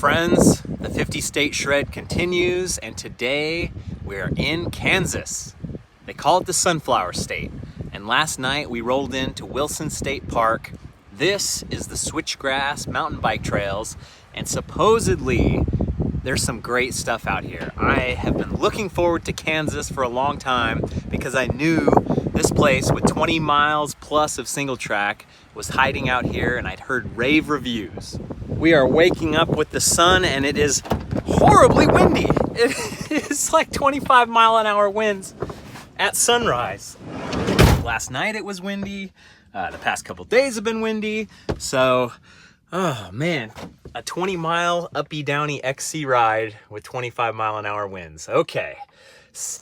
friends, the 50-state shred continues, and today we're in Kansas. They call it the Sunflower State, and last night we rolled into Wilson State Park. This is the Switchgrass mountain bike trails, and supposedly there's some great stuff out here. I have been looking forward to Kansas for a long time because I knew this place with 20 miles plus of single track was hiding out here, and I'd heard rave reviews. We are waking up with the sun and it is horribly windy. It is like 25-mile-an-hour winds at sunrise. Last night it was windy. The past couple days have been windy. So, oh man, a 20-mile uppy-downy XC ride with 25-mile-an-hour winds. Okay,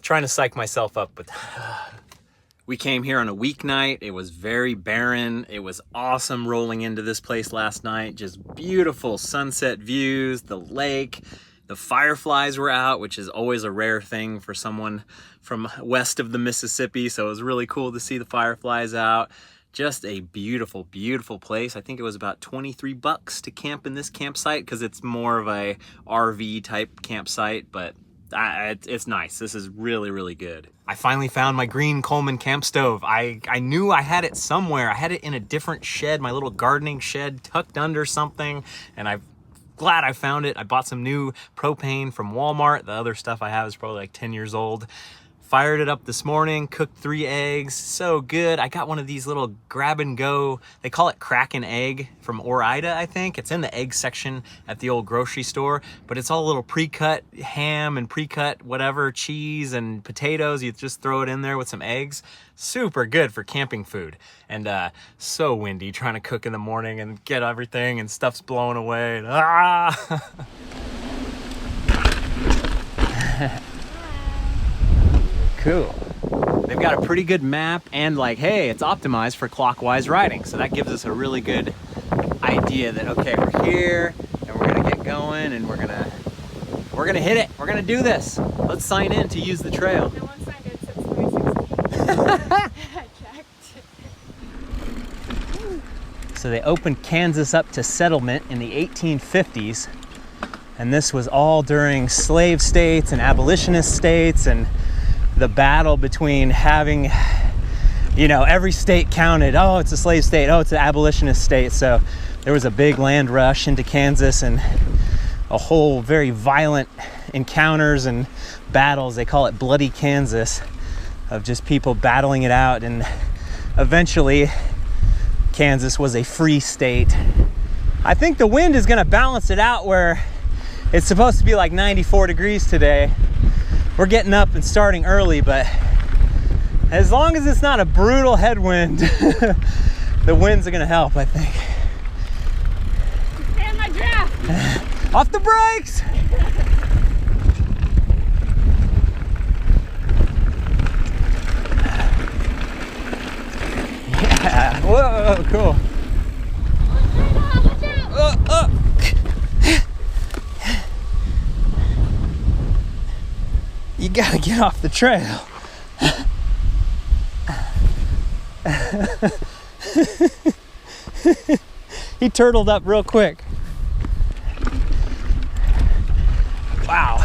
trying to psych myself up, but we came here on a weeknight. It was very barren. It was awesome rolling into this place last night. Just beautiful sunset views, the lake, the fireflies were out, which is always a rare thing for someone from west of the Mississippi. So it was really cool to see the fireflies out. Just a beautiful, beautiful place. I think it was about $23 to camp in this campsite because it's more of a RV type campsite, but it's nice. This is really, really good. I finally found my green Coleman camp stove. I knew I had it somewhere. I had it in a different shed, my little gardening shed tucked under something, and I'm glad I found it. I bought some new propane from Walmart. The other stuff I have is probably like 10 years old. Fired it up this morning, cooked 3 eggs, so good. I got one of these little grab and go, they call it crack an egg from Ore-Ida, I think. It's in the egg section at the old grocery store, but it's all a little pre-cut ham and pre-cut whatever, cheese and potatoes. You just throw it in there with some eggs. Super good for camping food. And so windy trying to cook in the morning and get everything and stuff's blowing away. And, Cool. They've got a pretty good map and like, hey, it's optimized for clockwise riding. So that gives us a really good idea that, okay, we're here and we're gonna get going and we're gonna hit it. We're gonna do this. Let's sign in to use the trail. No one signed in since 2016. I checked. So they opened Kansas up to settlement in the 1850s. And this was all during slave states and abolitionist states and the battle between having, you know, every state counted. Oh, it's a slave state. Oh, it's an abolitionist state. So there was a big land rush into Kansas and a whole very violent encounters and battles. They call it Bloody Kansas, of just people battling it out. And eventually Kansas was a free state. I think the wind is going to balance it out where it's supposed to be like 94 degrees today. We're getting up and starting early, but as long as it's not a brutal headwind, the winds are gonna help, I think. Stay on my draft. Off the brakes! Yeah, whoa, cool. Watch out. You gotta get off the trail. He turtled up real quick. Wow.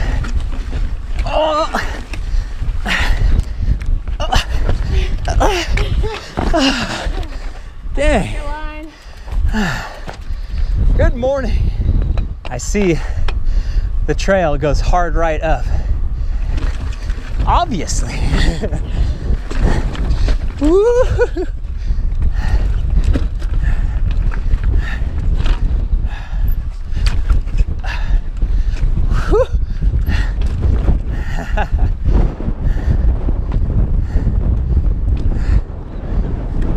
Oh. Dang. Good morning. I see the trail goes hard right up. Obviously. Woo.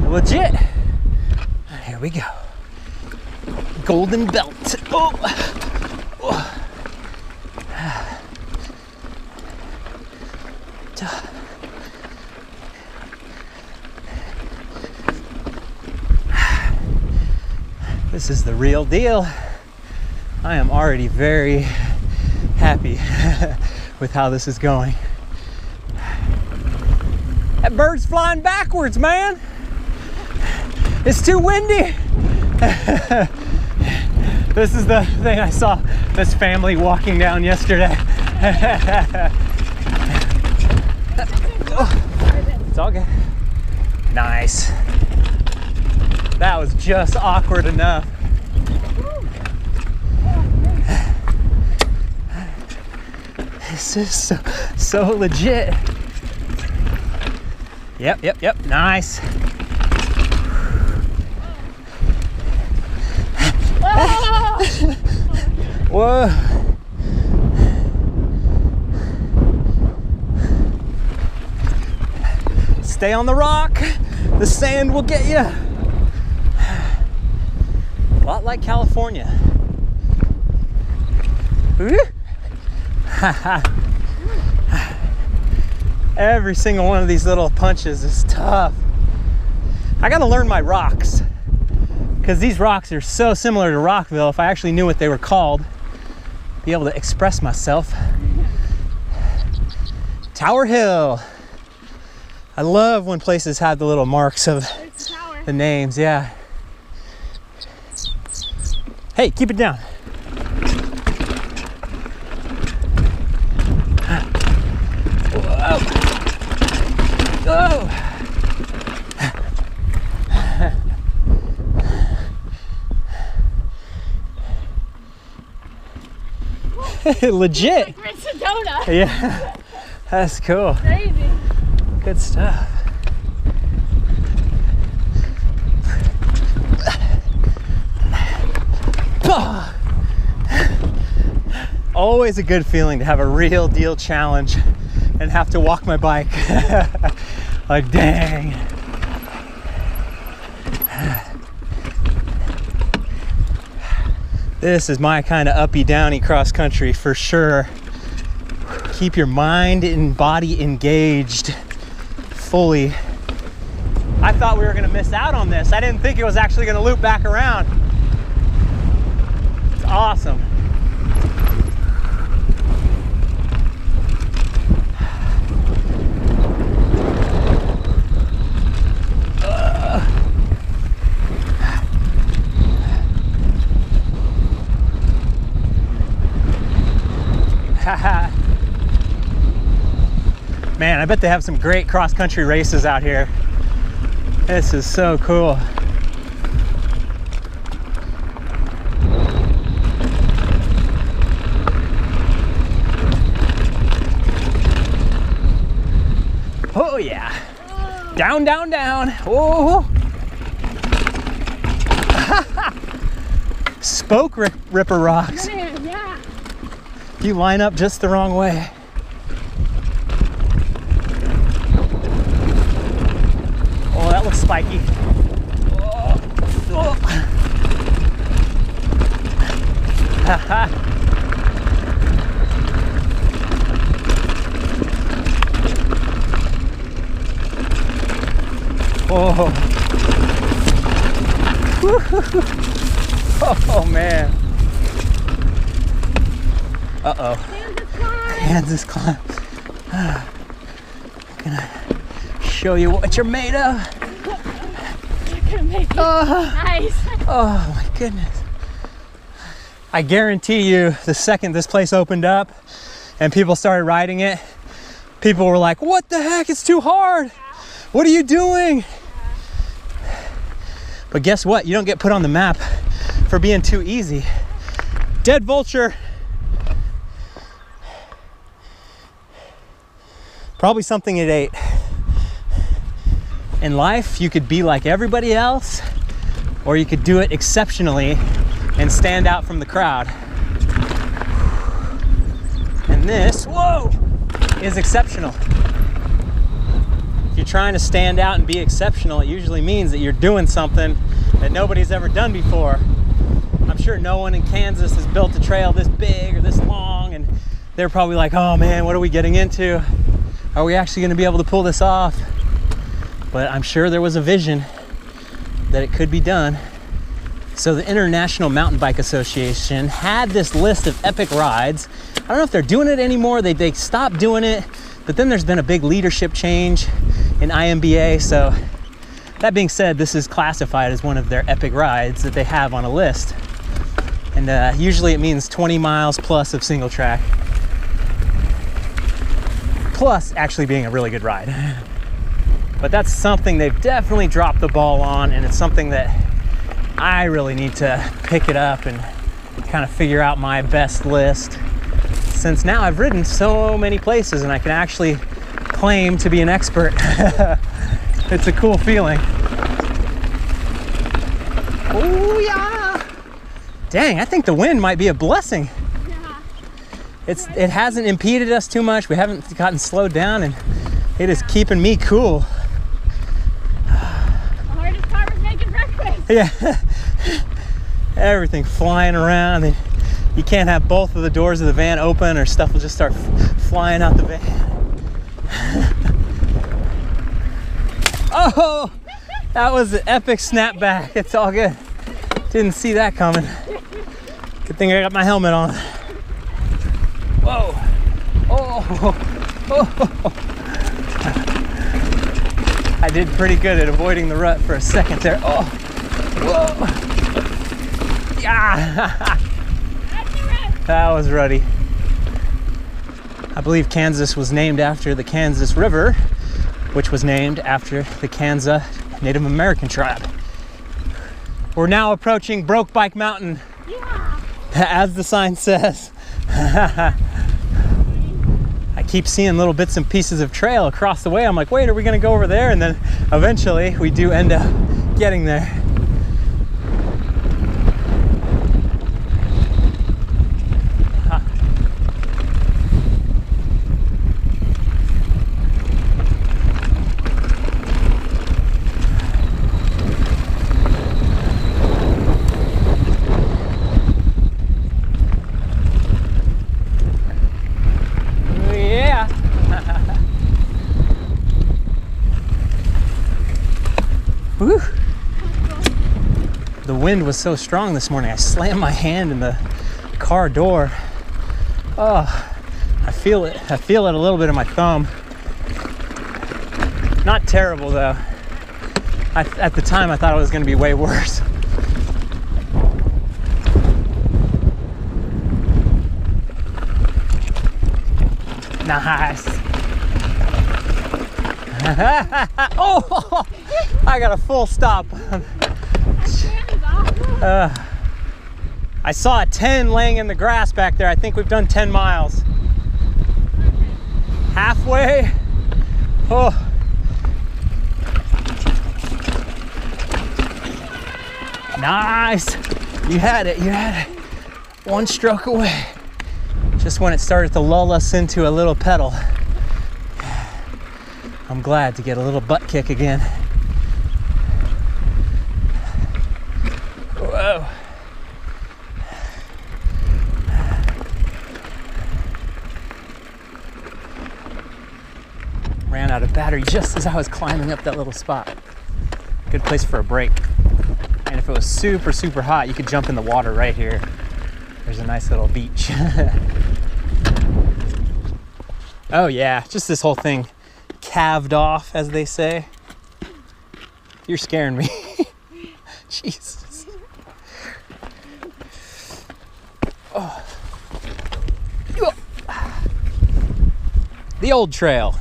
Legit. Here we go. Golden belt. Oh. Oh. This is the real deal. I am already very happy with how this is going. That bird's flying backwards, man. It's too windy. This is the thing I saw this family walking down yesterday. It's all good. Nice. That was just awkward enough. This is so legit. Yep. Nice. Whoa. Stay on the rock. The sand will get you. A lot like California. Every single one of these little punches is tough. I gotta learn my rocks, because these rocks are so similar to Rockville. If I actually knew what they were called, be able to express myself. Tower Hill. I love when places have the little marks of the names, yeah. Hey, keep it down. Whoa. Oh. Legit. Like Sedona. Yeah, that's cool. Crazy. Good stuff. Always a good feeling to have a real deal challenge and have to walk my bike. Like, dang. This is my kind of uppy downy cross country for sure. Keep your mind and body engaged fully. I thought we were gonna miss out on this. I didn't think it was actually gonna loop back around. It's awesome. Man, I bet they have some great cross-country races out here. This is so cool. Oh yeah. Down, down, down. Oh. Spoke ripper rocks. Man, yeah. You line up just the wrong way. Oh, that looks spiky. Oh. Oh. Oh. Oh man. Uh-oh. Kansas climb. I'm gonna show you what you're made of. You're gonna make it nice. Oh my goodness. I guarantee you, the second this place opened up and people started riding it, people were like, what the heck, it's too hard. What are you doing? But guess what? You don't get put on the map for being too easy. Dead vulture. Probably something it ate. In life, you could be like everybody else, or you could do it exceptionally and stand out from the crowd. And this, whoa, is exceptional. If you're trying to stand out and be exceptional, it usually means that you're doing something that nobody's ever done before. I'm sure no one in Kansas has built a trail this big or this long, and they're probably like, oh man, what are we getting into? Are we actually going to be able to pull this off? But I'm sure there was a vision that it could be done. So the International Mountain Bike Association had this list of epic rides. I don't know if they're doing it anymore. They stopped doing it, but then there's been a big leadership change in IMBA. So that being said, this is classified as one of their epic rides that they have on a list. And usually it means 20 miles plus of single track. Plus actually being a really good ride. But that's something they've definitely dropped the ball on, and it's something that I really need to pick it up and kind of figure out my best list, since now I've ridden so many places and I can actually claim to be an expert. It's a cool feeling. Oh yeah! Dang, I think the wind might be a blessing. Yeah. It hasn't impeded us too much. We haven't gotten slowed down, and it is keeping me cool. The hardest part was making breakfast. Yeah. Everything flying around, and you can't have both of the doors of the van open or stuff will just start flying out the van. Oh, that was an epic snapback. It's all good. Didn't see that coming. Good thing I got my helmet on. Whoa. Oh. I did pretty good at avoiding the rut for a second there. Oh. Whoa. Yeah. That was ruddy. I believe Kansas was named after the Kansas River, which was named after the Kansa Native American tribe. We're now approaching Brokeback Mountain. Yeah. As the sign says. I keep seeing little bits and pieces of trail across the way. I'm like, wait, are we gonna go over there? And then eventually we do end up getting there. Woo. The wind was so strong this morning. I slammed my hand in the car door. Oh, I feel it. I feel it a little bit in my thumb. Not terrible though. At the time I thought it was going to be way worse. Nice. Oh, I got a full stop. I saw a 10 laying in the grass back there. I think we've done 10 miles. Halfway. Oh. Nice. You had it. You had it. One stroke away. Just when it started to lull us into a little pedal. I'm glad to get a little butt kick again. Whoa. Ran out of battery just as I was climbing up that little spot. Good place for a break. And if it was super, super hot, you could jump in the water right here. There's a nice little beach. Oh yeah, just this whole thing calved off, as they say. You're scaring me. Jesus. Oh. The old trail.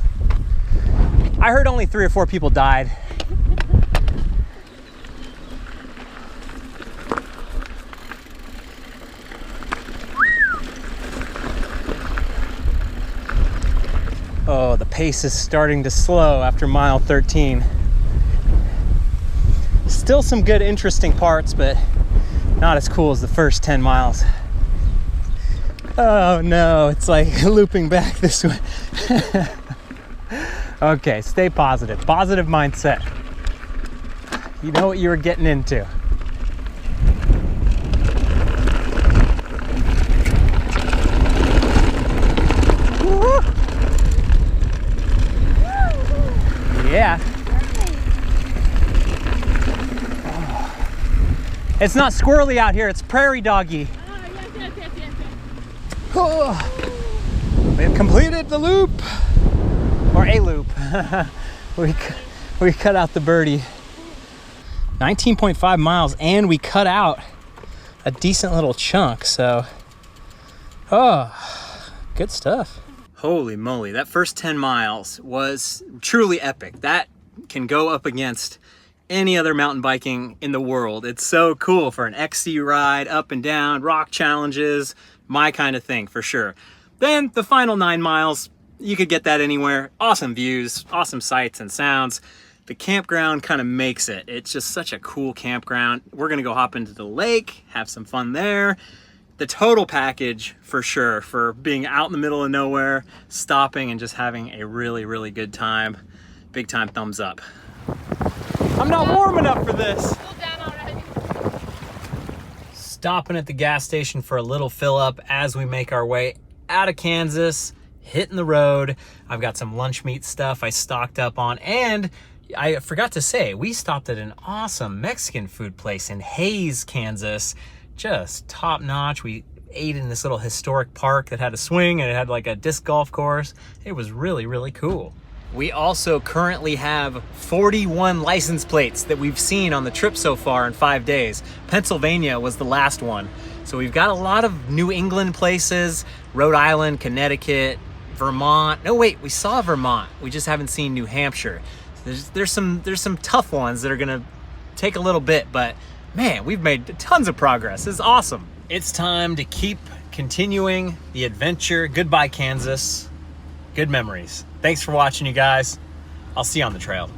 I heard only 3 or 4 people died. Oh, the pace is starting to slow after mile 13. Still some good, interesting parts, but not as cool as the first 10 miles. Oh no, it's like looping back this way. Okay, stay positive. Positive mindset. You know what you were getting into. Yeah. Oh. It's not squirrely out here, it's prairie doggy. Yes. Oh. We have completed the loop. Or a loop. we cut out the birdie. 19.5 miles, and we cut out a decent little chunk, so oh, good stuff. Holy moly, that first 10 miles was truly epic. That can go up against any other mountain biking in the world. It's so cool for an XC ride, up and down, rock challenges, my kind of thing for sure. Then the final 9 miles, you could get that anywhere. Awesome views, awesome sights and sounds. The campground kind of makes it. It's just such a cool campground. We're gonna go hop into the lake, have some fun there. The total package for sure, for being out in the middle of nowhere, stopping and just having a really, really good time. Big time thumbs up. I'm not warm enough for this. Stopping at the gas station for a little fill up as we make our way out of Kansas, hitting the road. I've got some lunch meat stuff I stocked up on, and I forgot to say, we stopped at an awesome Mexican food place in Hays, Kansas. Just top notch. We ate in this little historic park that had a swing and it had like a disc golf course. It was really, really cool. We also currently have 41 license plates that we've seen on the trip so far in 5 days. Pennsylvania was the last one. So we've got a lot of New England places, Rhode Island, Connecticut, Vermont. No, wait, we saw Vermont. We just haven't seen New Hampshire. There's some tough ones that are gonna take a little bit, but man, we've made tons of progress. It's awesome. It's time to keep continuing the adventure. Goodbye, Kansas. Good memories. Thanks for watching, you guys. I'll see you on the trail.